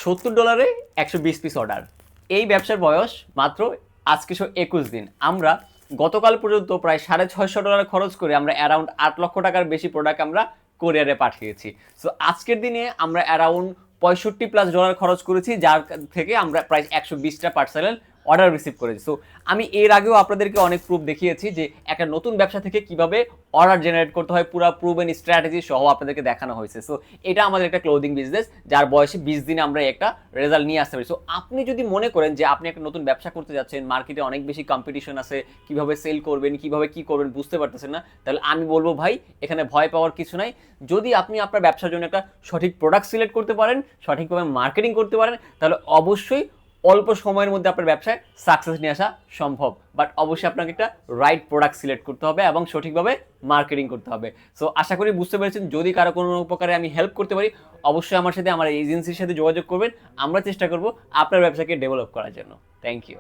$70 120 piece order. এই ব্যবসার বয়স মাত্র আজকে 21 দিন। আমরা গতকাল পর্যন্ত প্রায় $650 খরচ করে আমরা অ্যারাউন্ড 8 লক্ষ টাকার বেশি প্রোডাক্ট আমরা কোরিয়ারে পাঠিয়েছি। সো আজকের দিনে আমরা অ্যারাউন্ড $65+ খরচ করেছি, যার থেকে আমরা প্রায় 120টা পার্সেলের অর্ডার রিসিভ করেছি। সো আমি এর আগেও আপনাদেরকে অনেক প্রুফ দেখিয়েছি যে একটা নতুন ব্যবসা থেকে কিভাবে অর্ডার জেনারেট করতে হয়, পুরো প্রুভেন স্ট্র্যাটেজি সহ আপনাদেরকে দেখানো হয়েছে। সো এটা আমাদের একটা ক্লোদিং বিজনেস, যার বয়সে 20 দিনে আমরা একটা রেজাল্ট নিয়ে আসতে পারি। সো আপনি যদি মনে করেন যে আপনি একটা নতুন ব্যবসা করতে যাচ্ছেন, মার্কেটে অনেক বেশি কম্পিটিশন আছে, কিভাবে সেল করবেন, কিভাবে কি করবেন বুঝতে পারতেছেন না, তাহলে আমি বলবো ভাই এখানে ভয় পাওয়ার কিছু নাই। যদি আপনি আপনার ব্যবসার জন্য একটা সঠিক প্রোডাক্ট সিলেক্ট করতে পারেন, সঠিকভাবে মার্কেটিং করতে পারেন, তাহলে অবশ্যই অল্প সময়ের মধ্যে আপনার ব্যবসায় সাকসেস নিয়ে আসা সম্ভব। বাট অবশ্যই আপনাকে একটা রাইট প্রোডাক্ট সিলেক্ট করতে হবে এবং সঠিকভাবে মার্কেটিং করতে হবে। সো আশা করি বুঝতে পেরেছেন। যদি কারো কোনো উপকারে আমি হেল্প করতে পারি, অবশ্যই আমার সাথে, আমার এজেন্সির সাথে যোগাযোগ করবেন। আমরা চেষ্টা করব আপনার ব্যবসাকে ডেভেলপ করার জন্য। Thank you.